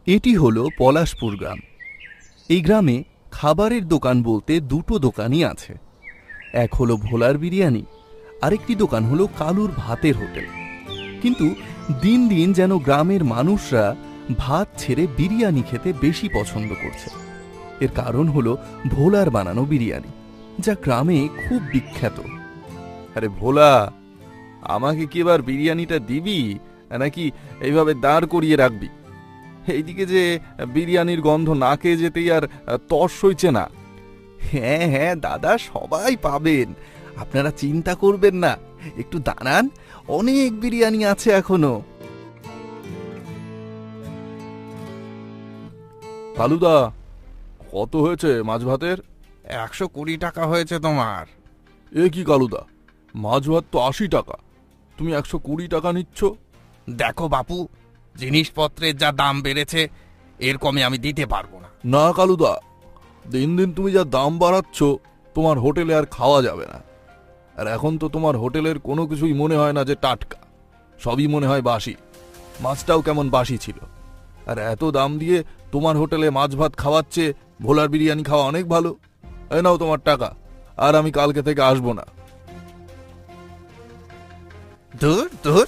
এটি হলো পলাশপুর গ্রাম। এই গ্রামে খাবারের দোকান বলতে দুটো দোকানই আছে। এক হলো ভোলার বিরিয়ানি, আরেকটি দোকান হলো কালুর ভাতের হোটেল। কিন্তু দিন দিন যেন গ্রামের মানুষরা ভাত ছেড়ে বিরিয়ানি খেতে বেশি পছন্দ করছে। এর কারণ হলো ভোলার বানানো বিরিয়ানি, যা গ্রামে খুব বিখ্যাত। আরে ভোলা, আমাকে কি এবার বিরিয়ানিটা দিবি নাকি এইভাবে দাঁড় করিয়ে রাখবি? এইদিকে যে বিরিয়ানির গন্ধ নাকে যেতেই আর তর সইছে না। হ্যাঁ হ্যাঁ দাদা, সবাই পাবেন, আপনারা চিন্তা করবেন না। একটু দাঁড়ান, অনেক বিরিয়ানি আছে এখনো। কালুদা, কত হয়েছে মাছ ভাতের? 120 টাকা হয়েছে তোমার। এ কি কালুদা, মাছ ভাত তো 80 টাকা, তুমি 120 টাকা নিচ্ছ? দেখো বাপু, জিনিসপত্রের যা দাম বেড়েছে, এর কমে আমি দিতে পারবো না। না কালুদা, দিন দিন তুমি যা দাম বাড়াচ্ছ, তোমার হোটেলে আর খাওয়া যাবে না। আর এখন তো তোমার হোটেলের কোনো কিছুই মনে হয় না যে টাটকা, সবই মনে হয় বাসি। মাছটাও কেমন বাসি ছিল। আর এত দাম দিয়ে তোমার হোটেলে মাছ ভাত খাওয়াচ্ছে, ভোলার বিরিয়ানি খাওয়া অনেক ভালো। এই নাও তোমার টাকা, আর আমি কালকে থেকে আসবো না। ধুর ধুর,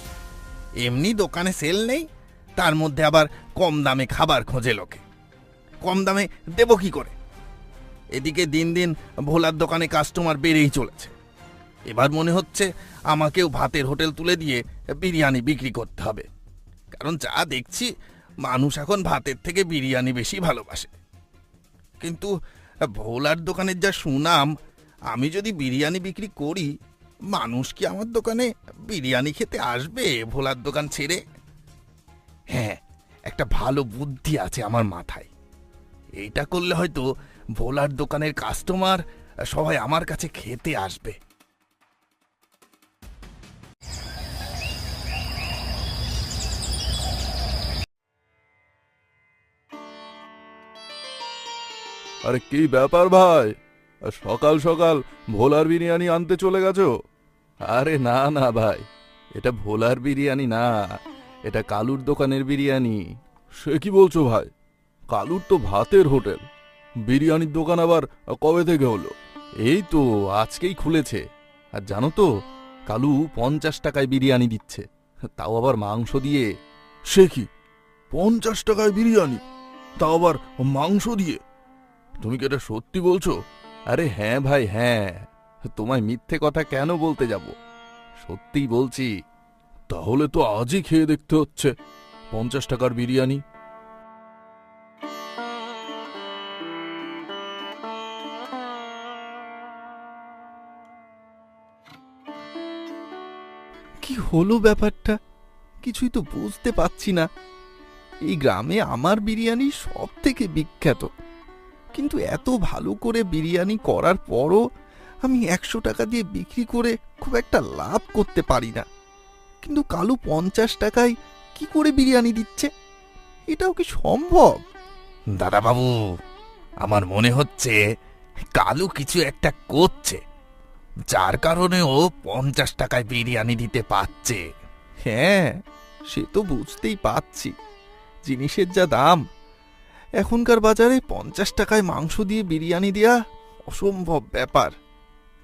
এমনি দোকানে সেল নেই, তার মধ্যে আবার কম দামে খাবার খোঁজে লোকে। কম দামে দেব কি করে? এদিকে দিন দিন ভোলার দোকানে কাস্টমার বেড়েই চলেছে। এবার মনে হচ্ছে আমাকেও ভাতের হোটেল তুলে দিয়ে বিরিয়ানি বিক্রি করতে হবে। কারণ যা দেখছি, মানুষ এখন ভাতের থেকে বিরিয়ানি বেশি ভালোবাসে। কিন্তু ভোলার দোকানের যা সুনাম, আমি যদি বিরিয়ানি বিক্রি করি, মানুষ কি আমার দোকানে বিরিয়ানি খেতে আসবে ভোলার দোকান ছেড়ে? হ্যাঁ, একটা ভালো বুদ্ধি আছে আমার মাথায়। এইটা করলে হয়তো ভোলার দোকানের কাস্টমার সবাই আমার কাছে খেতে আসবে। আরে কি ব্যাপার ভাই, সকাল সকাল ভোলার বিরিয়ানি আনতে চলে গেছো? আরে না না ভাই, এটা ভোলার বিরিয়ানি না, এটা কালুর দোকানের বিরিয়ানি। সে কি বলছো ভাই? কালুর তো ভাতের হোটেল, বিরিয়ানির দোকান আবার কবে থেকে হলো? এই তো আজকেই খুলেছে। আর জানো তো, কালু 50 টাকায় বিরিয়ানি দিচ্ছে, তাও আবার মাংস দিয়ে। সে কি, 50 টাকায় বিরিয়ানি, তাও আবার মাংস দিয়ে? তুমি কি এটা সত্যি বলছো? আরে হ্যাঁ ভাই হ্যাঁ, তোমায় মিথ্যে কথা কেন বলতে যাব, সত্যিই বলছি। তাহলে তো আজই খেয়ে দেখতে হচ্ছে 50 টাকার বিরিয়ানি। কি হলো ব্যাপারটা, কিছুই তো বুঝতে পাচ্ছি না। এই গ্রামে আমার বিরিয়ানি সব থেকে বিখ্যাত, কিন্তু এত ভালো করে বিরিয়ানি করার পরও আমি 100 টাকা দিয়ে বিক্রি করে খুব একটা লাভ করতে পারি না। কিন্তু কালু 50 টাকায় কি করে বিরিয়ানি দিচ্ছে, এটাও কি সম্ভব? দাদা বাবু, আমার মনে হচ্ছে কালু কিছু একটা করছে, যার কারণে ও 50 টাকায় বিরিয়ানি দিতে পারছে। হ্যাঁ, সে তো বুঝতেই পাচ্ছি, জিনিসের যা দাম, এখনকার বাজারে 50 টাকায় মাংস দিয়ে বিরিয়ানি দেয়া অসম্ভব ব্যাপার।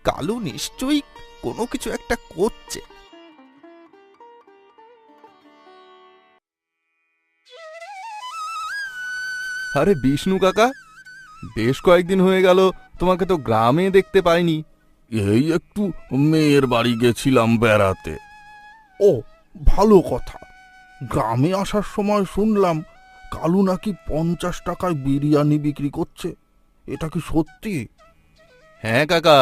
কালু নিশ্চয়ই কোনো কিছু একটা করছে। আরে বিষ্ণু কাকা, বেশ কয়েকদিন হয়ে গেল, তোমাকে তো গ্রামে দেখতে পাইনি। এই একটু মেয়ের বাড়ি গেছিলাম বেড়াতে। ও, ভালো কথা। গ্রামে আসার সময় শুনলাম কালু নাকি 50 টাকায় বিরিয়ানি বিক্রি করছে। এটা কি সত্যি? হ্যাঁ কাকা,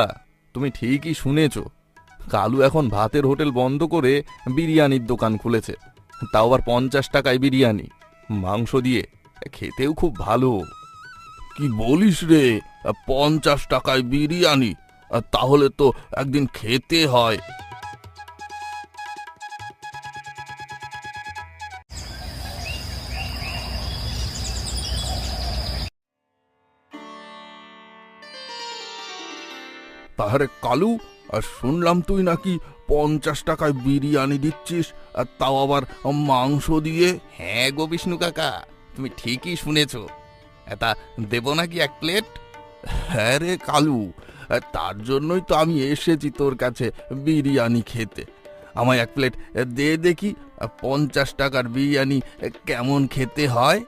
তুমি ঠিকই শুনেছ। কালু এখন ভাতের হোটেল বন্ধ করে বিরিয়ানির দোকান খুলেছে, তাও আবার 50 টাকায় বিরিয়ানি, মাংস দিয়ে, খেতেও খুব ভালো। কি বলিস রে, 50 টাকায় বিরিয়ানি? তাহলে তো একদিন খেতে হয়। তাহলে কালু, শুনলাম তুই নাকি 50 টাকায় বিরিয়ানি দিচ্ছিস, তাও আবার মাংস দিয়ে? হ্যাঁ গো বিষ্ণু কাকা, তুমি ঠিকই শুনেছ। তা দেব নাকি এক প্লেট? হ্যাঁ রে কালু, তার জন্যই তো আমি এসেছি তোর কাছে বিরিয়ানি খেতে। আমায় এক প্লেট দে দেখি, 50 টাকার বিরিয়ানি কেমন খেতে হয়।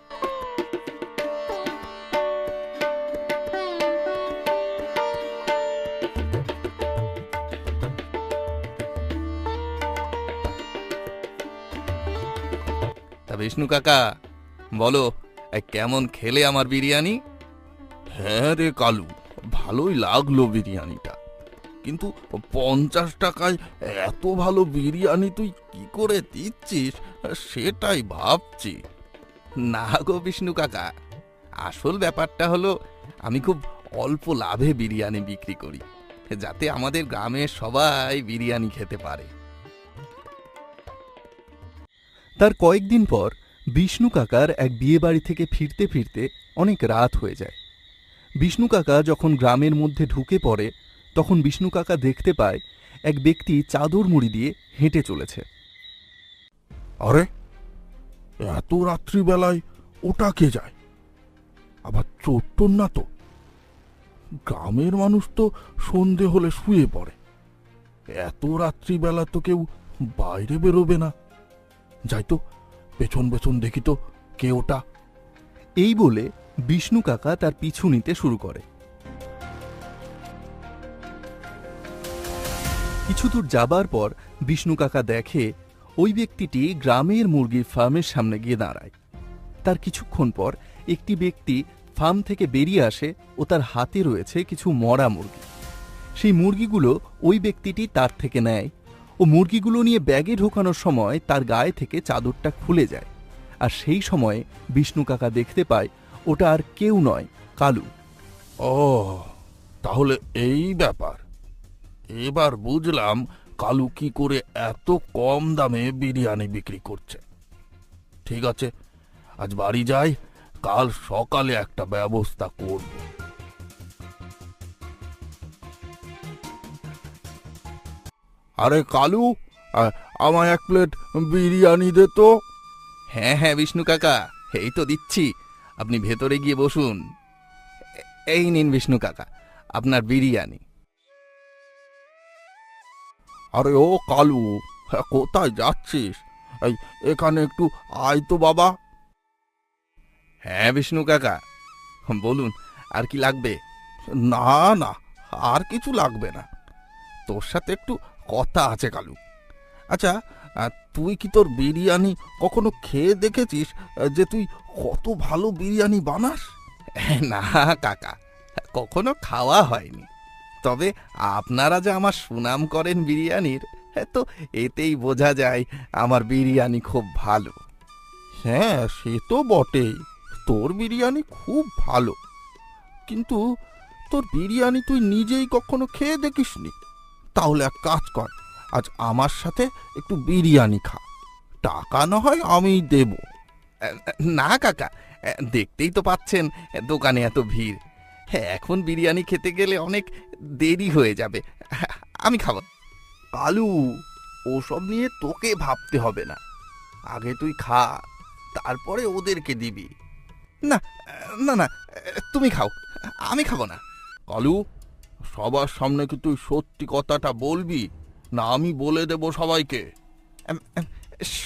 তা বিষ্ণু কাকা, বলো কেমন খেলে আমার বিরিয়ানি? হ্যাঁ রে কালু, ভালোই লাগলো বিরিয়ানিটা, কিন্তু 50 টাকায় এত ভালো বিরিয়ানি তুই কি করে দিচ্ছিস সেটাই ভাবছি। না গো বিষ্ণু কাকা, আসল ব্যাপারটা হলো আমি খুব অল্প লাভে বিরিয়ানি বিক্রি করি, যাতে আমাদের গ্রামের সবাই বিরিয়ানি খেতে পারে। তার কয়েকদিন পর বিষ্ণু কাকার এক বিয়ে বাড়ি থেকে ফিরতে ফিরতে অনেক রাত হয়ে যায়। বিষ্ণু কাকা যখন গ্রামের মধ্যে ঢুকে পড়ে, তখন বিষ্ণু কাকা দেখতে পায় এক ব্যক্তি চাদর মুড়ি দিয়ে হেঁটে চলেছে। আরে, এত রাত্রিবেলায় ওটা কে যায়? আবার চোট্টর না তো? গ্রামের মানুষ তো সন্ধে হলে শুয়ে পড়ে, এত রাত্রিবেলা তো কেউ বাইরে বেরোবে না। যাই তো, পেছন পেছন দেখি তো কে ওটা। এই বলে বিষ্ণু কাকা তার পিছু নিতে শুরু করে। কিছু দূর যাবার পর বিষ্ণু কাকা দেখে ওই ব্যক্তিটি গ্রামের মুরগির ফার্মের সামনে গিয়ে দাঁড়ায়। তার কিছুক্ষণ পর একটি ব্যক্তি ফার্ম থেকে বেরিয়ে আসে ও তার হাতে রয়েছে কিছু মরা মুরগি। সেই মুরগিগুলো ওই ব্যক্তিটি তার থেকে নেয় ও মুরগিগুলো নিয়ে ব্যাগে ঢোকানোর সময় তার গায়ে থেকে চাদরটা খুলে যায়। আর সেই সময়ে বিষ্ণু কাকা দেখতে পায় ওটা আর কেউ নয়, কালু। ও, তাহলে এই ব্যাপার। এবার বুঝলাম কালু কি করে এত কম দামে বিরিয়ানি বিক্রি করছে। ঠিক আছে, আজ বাড়ি যাই, কাল সকালে একটা ব্যবস্থা করব। আরে কালু, আমায় এক প্লেট বিরিয়ানি দে তো। হ্যাঁ হ্যাঁ বিষ্ণু কাকা, এই তো দিচ্ছি, আপনি ভেতরে গিয়ে বসুন। এই নিন বিষ্ণু কাকা আপনার বিরিয়ানি। আরে ও কালু, কোথায় যাচ্ছিস? এই এখানে একটু আয় তো বাবা। হ্যাঁ বিষ্ণু কাকা, বলুন আর কি লাগবে? না না, আর কিছু লাগবে না, তোর সাথে একটু কথা আছে কালু। আচ্ছা, তুই কি তোর বিরিয়ানি কখনো খেয়ে দেখেছিস যে তুই কত ভালো বিরিয়ানি বানাস? না কাকা, কখনো খাওয়া হয়নি, তবে আপনারা যে আমার সুনাম করেন বিরিয়ানির, তো এতেই বোঝা যায় আমার বিরিয়ানি খুব ভালো। হ্যাঁ, সে তো বটেই, তোর বিরিয়ানি খুব ভালো, কিন্তু তোর বিরিয়ানি তুই নিজেই কখনো খেয়ে দেখিসনি। তাহলে এক কাজ কর, আজ আমার সাথে একটু বিরিয়ানি খা, টাকা না হয় আমিই দেব। না কাকা, দেখতেই তো পাচ্ছেন দোকানে এত ভিড়, এখন বিরিয়ানি খেতে গেলে অনেক দেরি হয়ে যাবে, আমি খাবো। কালু, ওসব নিয়ে তোকে ভাবতে হবে না, আগে তুই খা, তারপরে ওদেরকে দিবি। না না না, তুমি খাও, আমি খাবো না। কালু, সবার সামনে কি তুই সত্যি কথাটা বলবি, না আমি বলে দেব সবাইকে?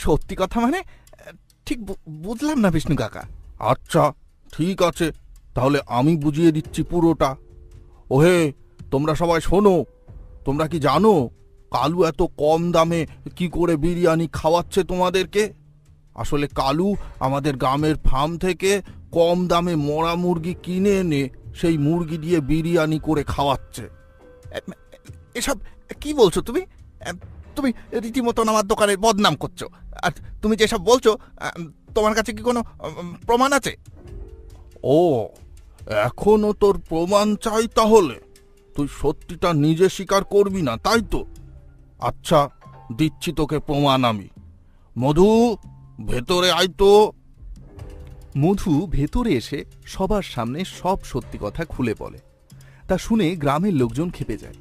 সত্যি কথা মানে? ঠিক বুঝলাম না বিষ্ণু কাকা। আচ্ছা ঠিক আছে, তাহলে আমি বুঝিয়ে দিচ্ছি পুরোটা। ওহে, তোমরা সবাই শোনো, তোমরা কি জানো কালু এত কম দামে কি করে বিরিয়ানি খাওয়াচ্ছে তোমাদেরকে? আসলে কালু আমাদের গ্রামের ফার্ম থেকে কম দামে মরা মুরগি কিনে এনে সেই মুরগি দিয়ে বিরিয়ানি করে খাওয়াচ্ছে। এসব কি বলছো তুমি? তুমি রীতিমতন আমার দোকানের বদনাম করছো, আর তুমি যেসব বলছো তোমার কাছে কি কোনো প্রমাণ আছে? ও, এখনো তোর প্রমাণ চাই? তাহলে তুই সত্যিটা নিজে স্বীকার করবি না, তাই তো? আচ্ছা, দিচ্ছি তোকে প্রমাণ আমি। মধু, ভেতরে আয় তো। মধু ভেতরে এসে সবার সামনে সব সত্যি কথা খুলে বলে। তা শুনে গ্রামের লোকজন ক্ষেপে যায়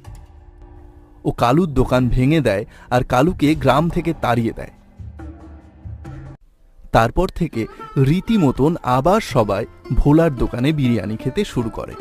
ও কালুর দোকান ভেঙে দেয় আর কালুকে গ্রাম থেকে তাড়িয়ে দেয়। তারপর থেকে রীতিমতন আবার সবাই ভোলার দোকানে বিরিয়ানি খেতে শুরু করে।